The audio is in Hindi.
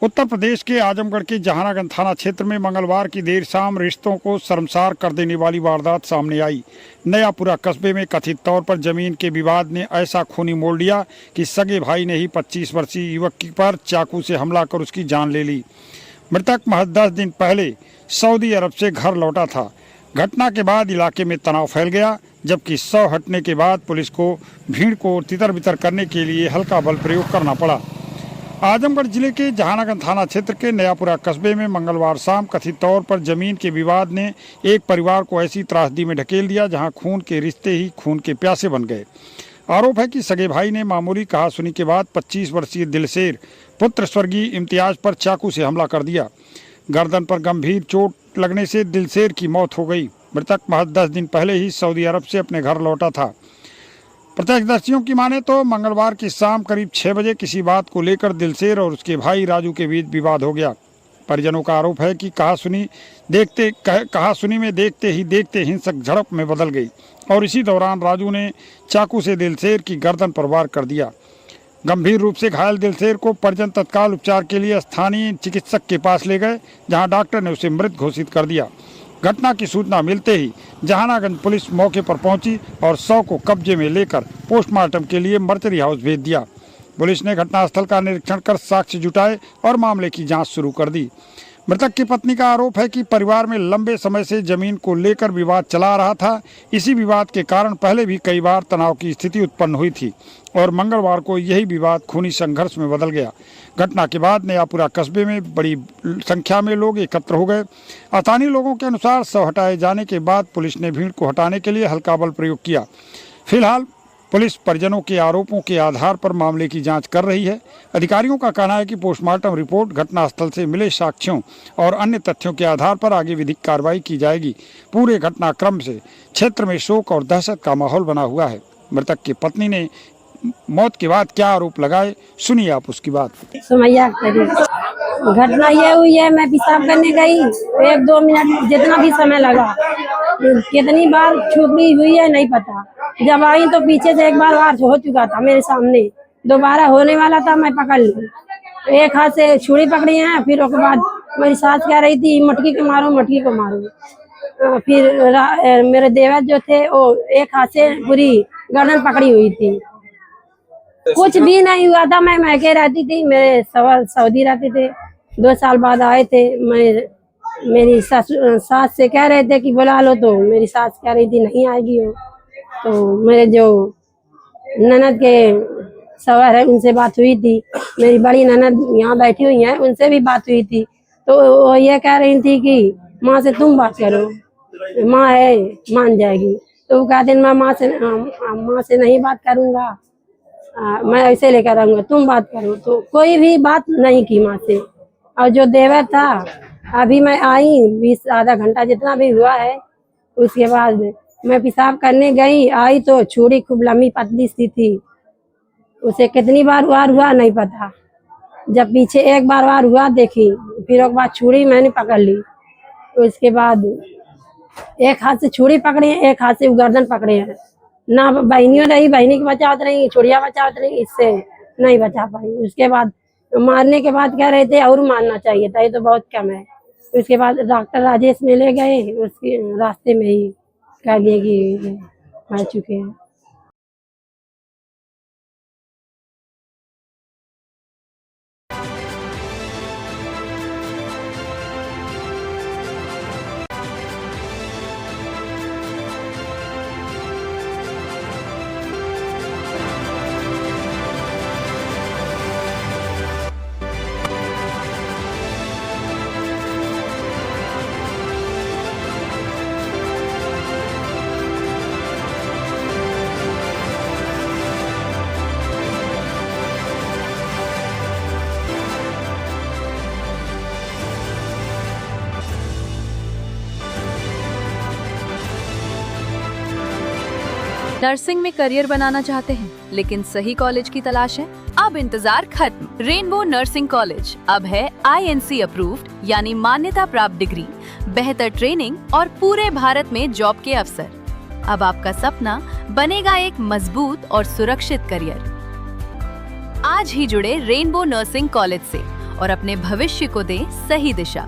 उत्तर प्रदेश के आजमगढ़ के जहानागंज थाना क्षेत्र में मंगलवार की देर शाम रिश्तों को शर्मसार कर देने वाली वारदात सामने आई। नयापुरा कस्बे में कथित तौर पर जमीन के विवाद ने ऐसा खूनी मोड़ लिया कि सगे भाई ने ही 25 वर्षीय युवक पर चाकू से हमला कर उसकी जान ले ली। मृतक महज 10 दिन पहले सऊदी अरब से घर लौटा था। घटना के बाद इलाके में तनाव फैल गया, जबकि शव हटने के बाद पुलिस को भीड़ को तितर बितर करने के लिए हल्का बल प्रयोग करना पड़ा। आजमगढ़ जिले के जहानागंज थाना क्षेत्र के नयापुरा कस्बे में मंगलवार शाम कथित तौर पर जमीन के विवाद ने एक परिवार को ऐसी त्रासदी में ढकेल दिया जहां खून के रिश्ते ही खून के प्यासे बन गए। आरोप है कि सगे भाई ने मामूली कहासुनी के बाद 25 वर्षीय दिलशेर पुत्र स्वर्गीय इम्तियाज पर चाकू से हमला कर दिया। गर्दन पर गंभीर चोट लगने से दिलशेर की मौत हो गई। मृतक महज 10 दिन पहले ही सऊदी अरब से अपने घर लौटा था। प्रत्यक्षदर्शियों की माने तो मंगलवार की शाम करीब 6 बजे किसी बात को लेकर दिलशेर और उसके भाई राजू के बीच विवाद हो गया। परिजनों का आरोप है कि कहासुनी में देखते ही देखते हिंसक झड़प में बदल गई और इसी दौरान राजू ने चाकू से दिलशेर की गर्दन पर वार कर दिया। गंभीर रूप से घायल दिलशेर को परिजन तत्काल उपचार के लिए स्थानीय चिकित्सक के पास ले गए, जहां डॉक्टर ने उसे मृत घोषित कर दिया। घटना की सूचना मिलते ही जहानागंज पुलिस मौके पर पहुंची और शव को कब्जे में लेकर पोस्टमार्टम के लिए मर्चरी हाउस भेज दिया। पुलिस ने घटनास्थल का निरीक्षण कर साक्ष्य जुटाए और मामले की जांच शुरू कर दी। मृतक की पत्नी का आरोप है कि परिवार में लंबे समय से जमीन को लेकर विवाद चला रहा था। इसी विवाद के कारण पहले भी कई बार तनाव की स्थिति उत्पन्न हुई थी और मंगलवार को यही विवाद खूनी संघर्ष में बदल गया। घटना के बाद नयापुरा कस्बे में बड़ी संख्या में लोग एकत्र हो गए। स्थानीय लोगों के अनुसार शव हटाए जाने के बाद पुलिस ने भीड़ को हटाने के लिए हल्का बल प्रयोग किया। फिलहाल पुलिस परिजनों के आरोपों के आधार पर मामले की जांच कर रही है। अधिकारियों का कहना है कि पोस्टमार्टम रिपोर्ट, घटनास्थल से मिले साक्ष्यों और अन्य तथ्यों के आधार पर आगे विधिक कार्रवाई की जाएगी। पूरे घटनाक्रम से क्षेत्र में शोक और दहशत का माहौल बना हुआ है। मृतक की पत्नी ने मौत के बाद क्या आरोप लगाए, सुनिए आप उसकी बात। सुमैया घटना ये हुई है, मैं पेशाब करने गई, 1-2 मिनट जितना भी समय लगा, कितनी बार छुपी हुई है नहीं पता। जब आई तो पीछे से एक बार वार हो चुका था मेरे सामने, दोबारा होने वाला था, मैं पकड़ ली। एक हाथ से छुरी पकड़ी है, फिर उसके बाद मेरी सास कह रही थी मटकी को मारो, मटकी को मारो। फिर मेरे देवर जो थे वो एक हाथ से पूरी गर्दन पकड़ी हुई थी। कुछ भी नहीं हुआ था, मैं मैके रहती थी, मेरे सऊदी रहते थे। 2 साल बाद आए थे। मेरी सास से कह रहे थे कि बुला लो, तो मेरी सास कह रही थी नहीं आएगी वो। तो मेरे जो ननद के सवर है उनसे बात हुई थी, मेरी बड़ी ननद यहाँ बैठी हुई है, उनसे भी बात हुई थी। तो वो ये कह रही थी कि माँ से तुम बात करो, माँ है मान जाएगी। तो वो कहते मैं माँ से नहीं बात करूँगा, मैं ऐसे लेकर आऊंगा, तुम बात करो। तो कोई भी बात नहीं की माँ से। और जो देवर था, अभी मैं आई 20 आधा घंटा जितना भी हुआ है, उसके बाद मैं पेशाब करने गई, आई तो छुरी खूब लंबी पतली सी थी। उसे कितनी बार वार हुआ नहीं पता। जब पीछे एक बार वार हुआ देखी, फिर एक बार छुरी मैंने पकड़ ली। उसके बाद एक हाथ से छुरी पकड़ी, एक हाथ से गर्दन पकड़े हैं। ना बहनियों रही, बहनी की बचावत रही, चुड़िया बचावत रही, इससे नहीं बचा पाई। उसके बाद मारने के बाद कह रहे थे और मारना चाहिए था, ये तो बहुत कम है। उसके बाद डॉक्टर राजेश में ले गए, उसके रास्ते में ही कह दिए कि मर चुके हैं। नर्सिंग में करियर बनाना चाहते हैं लेकिन सही कॉलेज की तलाश है? अब इंतजार खत्म। रेनबो नर्सिंग कॉलेज अब है INC अप्रूव्ड, यानी मान्यता प्राप्त डिग्री, बेहतर ट्रेनिंग और पूरे भारत में जॉब के अवसर। अब आपका सपना बनेगा एक मजबूत और सुरक्षित करियर। आज ही जुड़े रेनबो नर्सिंग कॉलेज से और अपने भविष्य को दें सही दिशा।